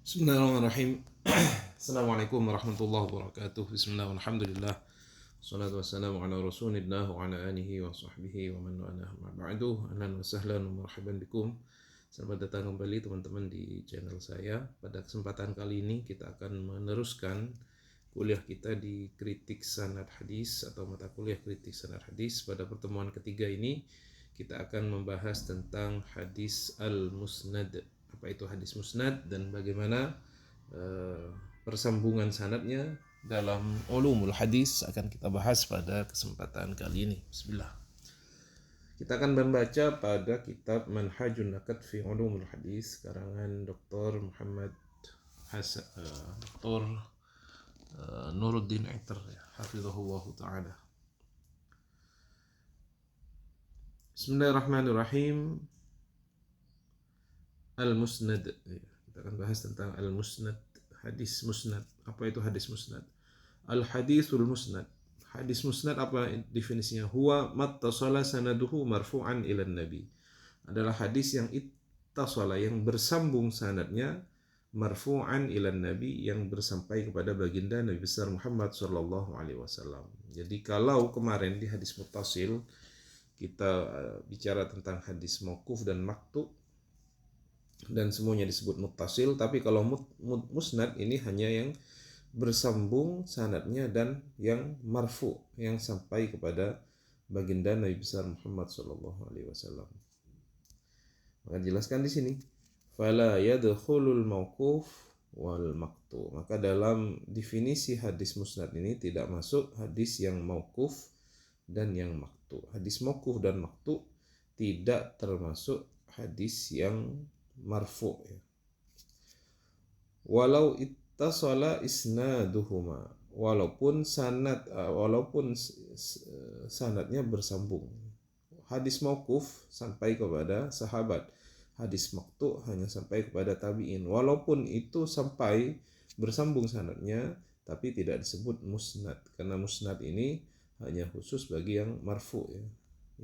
Bismillahirrahmanirrahim. Assalamualaikum warahmatullahi wabarakatuh. Bismillah walhamdulillah. Wassalatu wassalamu ala rasulillah wa ala alihi wa sahbihi wa man wala ma ba'du. Ahlan wa sahlan wa marhaban bikum. Selamat datang kembali teman-teman di channel saya. Pada kesempatan kali ini kita akan meneruskan kuliah kita di kritik sanad hadis atau mata kuliah kritik sanad hadis. Pada pertemuan ketiga ini kita akan membahas tentang hadis al-musnad. Apa itu hadis musnad dan bagaimana persambungan sanadnya dalam ulumul hadis akan kita bahas pada kesempatan kali ini. Bismillah. Kita akan membaca pada kitab Manhajun Nakat fi Ulumul Hadis karangan Dr. Muhammad Hasan, Dr. Nuruddin Aitar, hafizahullah taala. Bismillahirrahmanirrahim. Al-Musnad. Kita akan bahas tentang Al-Musnad, hadis musnad. Apa itu hadis musnad? Al-hadisul musnad. Hadis musnad apa definisinya? Huwa mattasala sanaduhu marfu'an ila nabi. Adalah hadis yang ittasala, yang bersambung sanadnya, marfu'an ila nabi, yang bersampai kepada baginda Nabi besar Muhammad sallallahu alaihi wasallam. Jadi kalau kemarin di hadis muttasil kita bicara tentang hadis mauquf dan maqtu dan semuanya disebut muttasil, tapi kalau musnad ini hanya yang bersambung sanadnya dan yang marfu, yang sampai kepada baginda Nabi besar Muhammad sallallahu alaihi wasallam. Maka dijelaskan di sini, fala yadkhulul mauquf wal maqtu. Maka dalam definisi hadis musnad ini tidak masuk hadis yang mauquf dan yang maqtu. Hadis mauquf dan maqtu tidak termasuk hadis yang marfu ya. Walau ittasala isnaduhuma, walaupun sanadnya bersambung. Hadis mauquf sampai kepada sahabat, hadis maqtu hanya sampai kepada tabi'in. Walaupun itu sampai bersambung sanadnya, tapi tidak disebut musnad, karena musnad ini hanya khusus bagi yang marfu ya,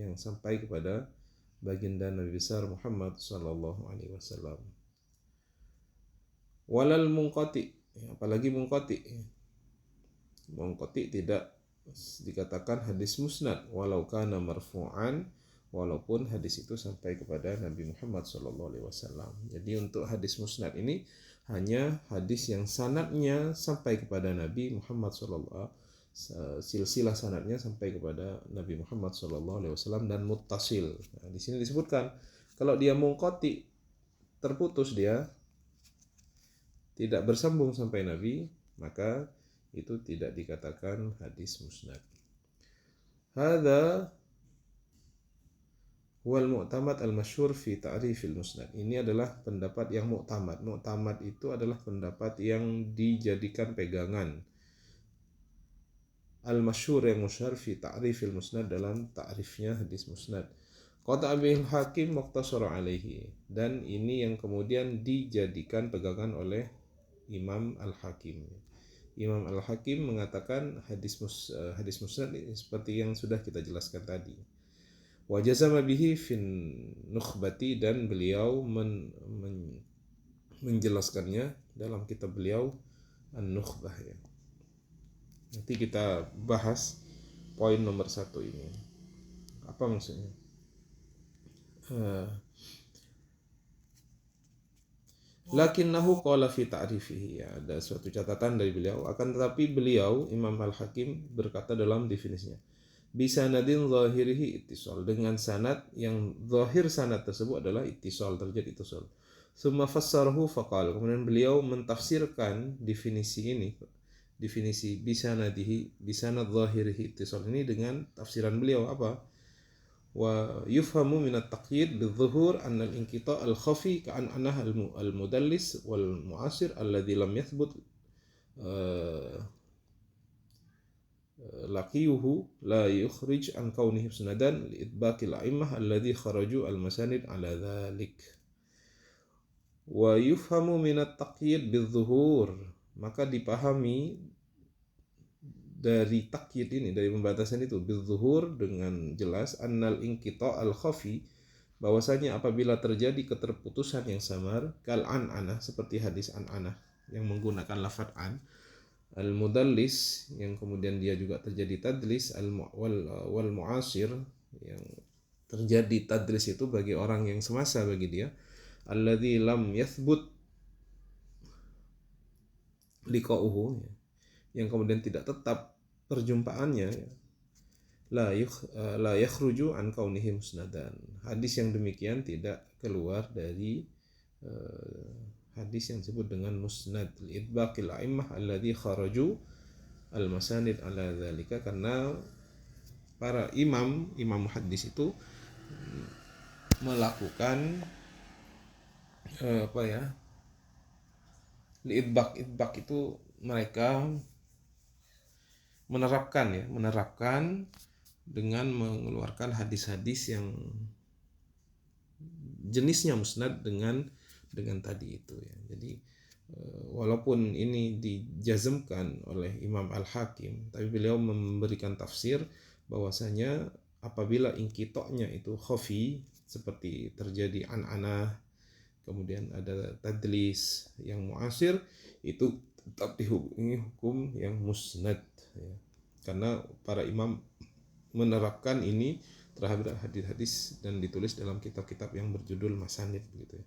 yang sampai kepada baginda Nabi besar Muhammad sallallahu alaihi wasallam. Walal munqati, apalagi munqati. Munqati tidak dikatakan hadis musnad walau kana marfu'an, walaupun hadis itu sampai kepada Nabi Muhammad sallallahu alaihi wasallam. Jadi untuk hadis musnad ini hanya hadis yang sanadnya sampai kepada Nabi Muhammad sallallahu, silsilah sanadnya sampai kepada Nabi Muhammad SAW dan muttasil. Nah, di sini disebutkan kalau dia munqati, terputus, dia tidak bersambung sampai Nabi, maka itu tidak dikatakan hadis musnad. Hadza wal mu'tamad al-masyhur fi ta'rifil musnad. Ini adalah pendapat yang mu'tamad. Mu'tamad itu adalah pendapat yang dijadikan pegangan. Al-masyhur yang musyhar fi ta'rifil musnad, dalam ta'rifnya hadis musnad. Qata bil hakim muqtasara alaihi, dan ini yang kemudian dijadikan pegangan oleh Imam Al-Hakim. Imam Al-Hakim mengatakan hadis musnad seperti yang sudah kita jelaskan tadi. Wa jazama bihi fin nukhbati, dan beliau menjelaskannya dalam kitab beliau An-Nukhbah ya. Nanti kita bahas poin nomor 1 ini. Apa maksudnya? Lakinnahu qala fi ta'rifihi, ya, ada suatu catatan dari beliau, akan tetapi beliau Imam Al-Hakim berkata dalam definisinya, bisanadin zahirihi ittisal, dengan sanad yang zahir sanad tersebut adalah ittisal, terjadi ittisal. Summa fassarahu faqala, kemudian beliau mentafsirkan definisi ini, definisi bisanad zahirihi ittisal ini dengan tafsiran beliau apa? Wa yufhamu min at-taqyid bil-zuhur anna al-inqita' al-khafi ka'annaha al-mudallis wal mu'asir alladhi lam yathbut laqiyuhu la yukhrij an kaunihi sunadan li itbaqil a'immah alladhi kharaju al-masanid ala dhalik. Wa yufhamu min at-taqyid bil-zuhur, maka dipahami dari takyid ini, dari pembatasan itu, bil-zuhur, dengan jelas, annal inqita' al-khafi, bahwasanya apabila terjadi keterputusan yang samar, kal an'anah, seperti hadis an'anah yang menggunakan lafadz an, al mudallis yang kemudian dia juga terjadi tadlis, wal muasir yang terjadi tadlis itu bagi orang yang semasa bagi dia, alladzi lam yathbut liqa'uhu, yang kemudian tidak tetap perjumpaannya, la yakhruju an kaunihi musnadan. Hadis yang demikian tidak keluar dari hadis yang disebut dengan musnad, li'itbaqil a'immah alladzi kharaju al-masanid ala dzalika, karena para imam hadis itu melakukan itbaq itu mereka menerapkan dengan mengeluarkan hadis-hadis yang jenisnya musnad dengan tadi itu ya. Jadi walaupun ini dijazmkan oleh Imam Al-Hakim, tapi beliau memberikan tafsir bahwasanya apabila inqita'nya itu khafi, seperti terjadi an'anah, kemudian ada tadlis yang muasir, itu tetap dihukumi hukum yang musnad ya. Karena para imam menerapkan ini terhadap hadis-hadis dan ditulis dalam kitab-kitab yang berjudul masanid gitu ya.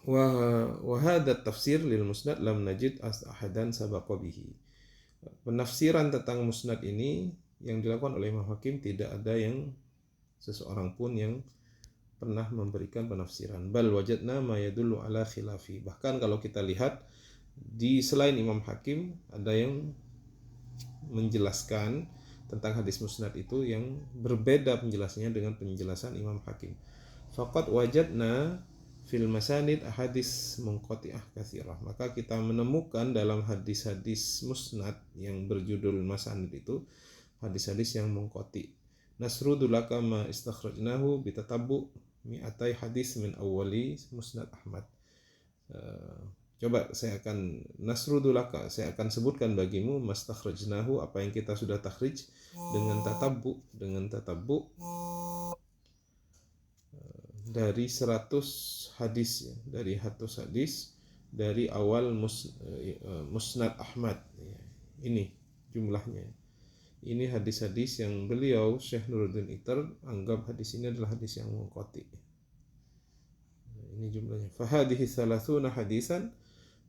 Wa hadha tafsir lil musnad lam najid ahadan sabaqa bihi. Penafsiran tentang musnad ini yang dilakukan oleh Imam Hakim, tidak ada yang seseorang pun yang pernah memberikan penafsiran. Bal wajadna ma yadullu ala khilafi. Bahkan kalau kita lihat di selain Imam Hakim ada yang menjelaskan tentang hadis musnad itu yang berbeda penjelasannya dengan penjelasan Imam Hakim. Faqad wajadna fil masanid ahadis munqati'ah katsirah. Maka kita menemukan dalam hadis-hadis musnad yang berjudul masanid itu hadis-hadis yang munqati'. Nasrudu laka ma istakhrajnahu bitatabbu mi'atai hadis min awwali musnad Ahmad. Coba saya akan nasrudulaka, saya akan sebutkan bagimu mastakhrajnahu, apa yang kita sudah takhrij dengan tatabbu dari 100 hadis ya, dari 100 hadis dari awal musnad Ahmad ya. Ini jumlahnya. Ini hadis-hadis yang beliau Syekh Nuruddin Itar anggap hadis ini adalah hadis yang munqati. Ini jumlahnya. Fahadihi 30 hadisan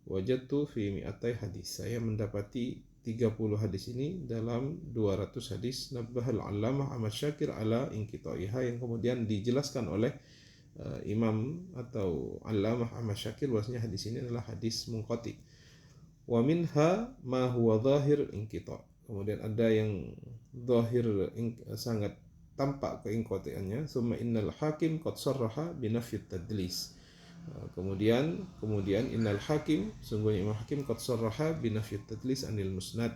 wajadtu fi mi'atai hadis. Saya mendapati 30 hadis ini dalam 200 hadis. Nabbahal allamah Ahmad Syakir ala inqita'iha, yang kemudian dijelaskan oleh Imam atau Allamah Ahmad Syakir bahwasanya hadis ini adalah hadis munqati. Wa minha ma huwa zahir inqita'. Kemudian ada yang zahir sangat tampak keinqati'annya. Summa innal hakim qad sarraha bi nafyi tadlis. Kemudian innal hakim, sungguhnya Imam Hakim qad sarraha bi nafyi tadlis anil musnad.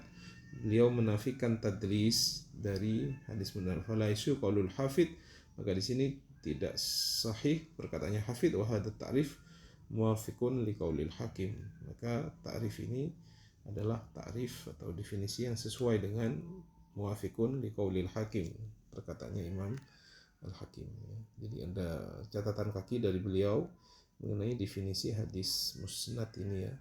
Beliau menafikan tadlis dari hadis musnad. Fala yasu qaulul hafid, maka di sini tidak sahih perkataannya hafid, wa hadha ta'rif muwafiqun liqaulil hakim. Maka ta'rif ini adalah ta'rif atau definisi yang sesuai dengan muwafiqun liqaulil hakim, perkataannya Imam Al-Hakim. Jadi ada catatan kaki dari beliau mengenai definisi hadis musnad ini ya.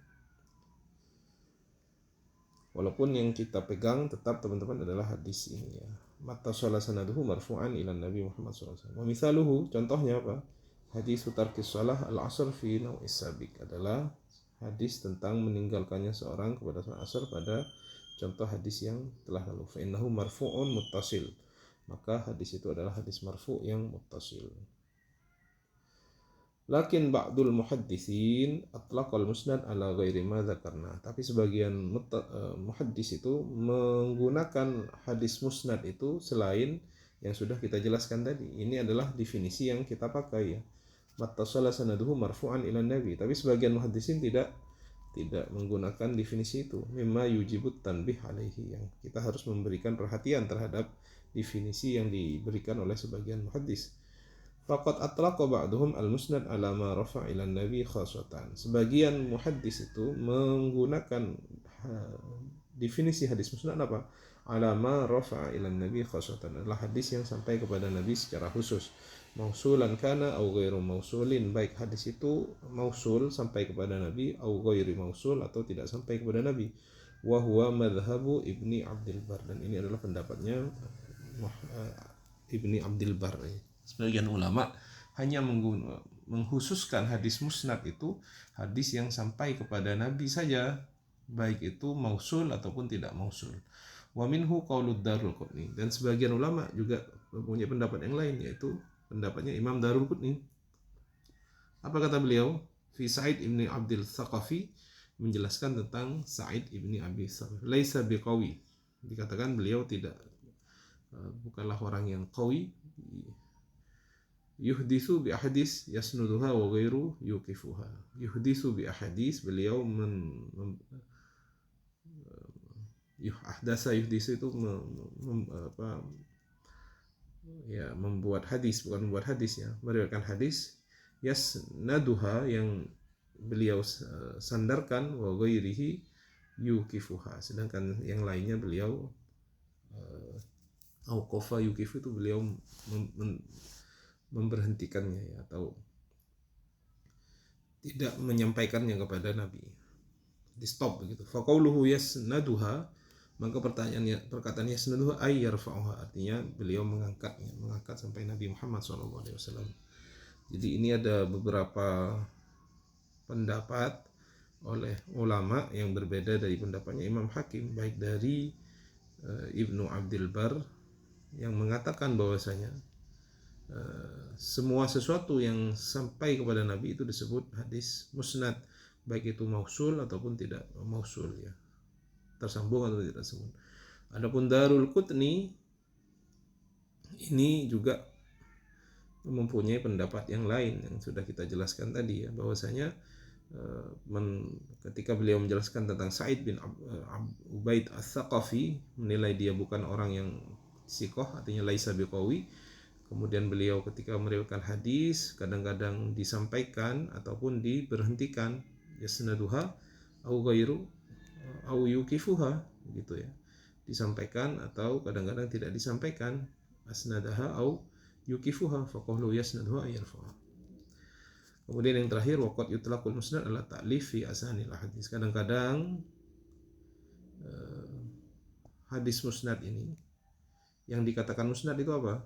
Walaupun yang kita pegang tetap teman-teman adalah hadis ini ya. Mattasala sanaduhu marfu'an ila Nabi Muhammad SAW. Wa mithaluhu, contohnya apa? Hadis tarkis shalah al-asr fi naw'is sabiq, adalah hadis tentang meninggalkannya seorang kepada salat asar pada contoh hadis yang telah lalu. Fa innahu marfu'un muttasil. Maka hadis itu adalah hadis marfu' yang muttasil. Lakin ba'dul muhadditsin atlaqal musnad ala ghairi ma dzakarna. Tapi sebagian muhaddis itu menggunakan hadis musnad itu selain yang sudah kita jelaskan tadi. Ini adalah definisi yang kita pakai ya. Mattasala sanaduhu marfu'an ila nabi. Tapi sebagian muhaddisin tidak menggunakan definisi itu. Mimma yujibut tanbih alaihi, yang kita harus memberikan perhatian terhadap definisi yang diberikan oleh sebagian muhaddis. Faqad atlaqa ba'duhum al-musnad ala ma rafa' ila nabi khasatan. Sebagian muhaddis itu menggunakan definisi hadis musnad apa? ala ma rafa'a ila nabi khasatan, adalah hadis yang sampai kepada Nabi secara khusus, mausulan kana au ghairu mausulin, baik hadis itu mausul sampai kepada Nabi, au ghairi mausul atau tidak sampai kepada Nabi. Wa huwa madhhabu Ibni Abdul Bar, dan ini adalah pendapatnya Ibni Abdul Bar. Sebagian ulama hanya mengkhususkan hadis musnad itu hadis yang sampai kepada Nabi saja, baik itu mausul ataupun tidak mausul. Wa minhu qaulud Darulqutni, dan sebagian ulama juga mempunyai pendapat yang lain, yaitu pendapatnya Imam Darulqutni. Apa kata beliau? Fi Sa'id ibni Abdul Thaqafi, menjelaskan tentang Sa'id ibni Abi Thaqafi, laisa biqawi, dikatakan beliau tidak bukanlah orang yang qawi, yuhditsu bi ahadits yasnuduha wa ghairu yuqifuha. Yuhditsu bi ahadits, beliau ahdasa yuhditsu itu membuat hadis, bukan membuat hadis ya, meriwayatkan hadis, yasnaduha yang beliau sandarkan, wa ghairihi yuqifuha, sedangkan yang lainnya beliau auqafa yuqifu itu beliau memberhentikannya ya, atau tidak menyampaikannya kepada Nabi, di stop begitu. Faqauluhu yasnaduha, maka perkataan yasnaduha ay yarfa'uha, artinya beliau mengangkat sampai Nabi Muhammad SAW. Jadi ini ada beberapa pendapat oleh ulama yang berbeda dari pendapatnya Imam Hakim, baik dari Ibnu Abdul Bar yang mengatakan bahwasanya semua sesuatu yang sampai kepada Nabi itu disebut hadis musnad, baik itu mausul ataupun tidak mausul ya, tersambung atau tidak tersambung. Adapun Darulqutni ini juga mempunyai pendapat yang lain yang sudah kita jelaskan tadi ya, bahwasanya ketika beliau menjelaskan tentang Sa'id bin Ubaid Ats-Tsaqafi, menilai dia bukan orang yang sikoh, artinya laisa biqawi. Kemudian beliau ketika meriwayatkan hadis kadang-kadang disampaikan ataupun diberhentikan, yasnaduha au ghairu au yuqifuha, gitu ya, disampaikan atau kadang-kadang tidak disampaikan, asnadaha au yuqifuha, faqulu yasnaduha ayarfaha. Kemudian yang terakhir, waqad yutlaqul musnad ala ta'lif fi asanil hadis, kadang-kadang hadis musnad ini, yang dikatakan musnad itu apa?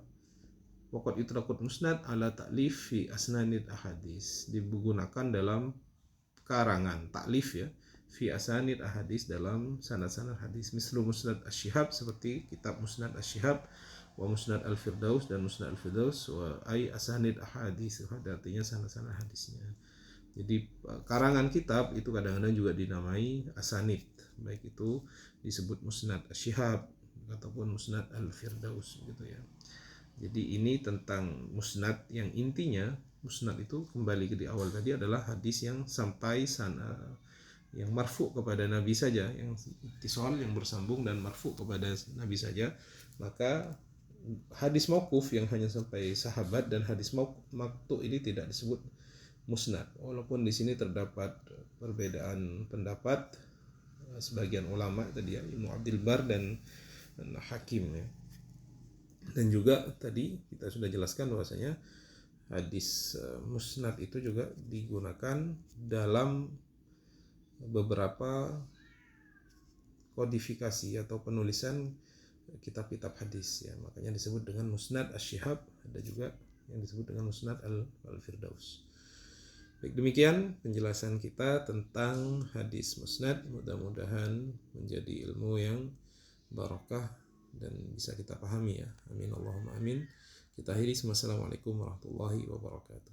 Waqad yutlaqul musnad ala ta'lif fi asnanid ahadis, digunakan dalam karangan ta'lif ya, fi asanid ahadis, dalam sanad-sanad hadis. Mislu musnad asy-Syihab, seperti kitab musnad asy-Syihab, wa musnad al-Firdaus, dan musnad al-Firdaus, wa ay asanid ahadis, artinya sanad-sanad hadisnya. Jadi karangan kitab itu kadang-kadang juga dinamai asanid, baik itu disebut musnad asy-Syihab ataupun musnad al-Firdaus gitu ya. Jadi ini tentang musnad, yang intinya musnad itu kembali ke di awal tadi adalah hadis yang sampai sana, yang marfu kepada Nabi saja, yang ittisal, yang bersambung dan marfu kepada Nabi saja. Maka hadis mauquf yang hanya sampai sahabat dan hadis maqtu ini tidak disebut musnad. Walaupun di sini terdapat perbedaan pendapat sebagian ulama tadi ya, Ibnu Abdul Bar dan Hakim ya. Dan juga tadi kita sudah jelaskan bahwasanya hadis musnad itu juga digunakan dalam beberapa kodifikasi atau penulisan kitab-kitab hadis ya, makanya disebut dengan musnad asy-Syihab, ada juga yang disebut dengan musnad al-Firdaus. Baik, demikian penjelasan kita tentang hadis musnad. Mudah-mudahan menjadi ilmu yang barakah dan bisa kita pahami ya. Amin Allahumma amin. Kita akhiri. Assalamualaikum warahmatullahi wabarakatuh.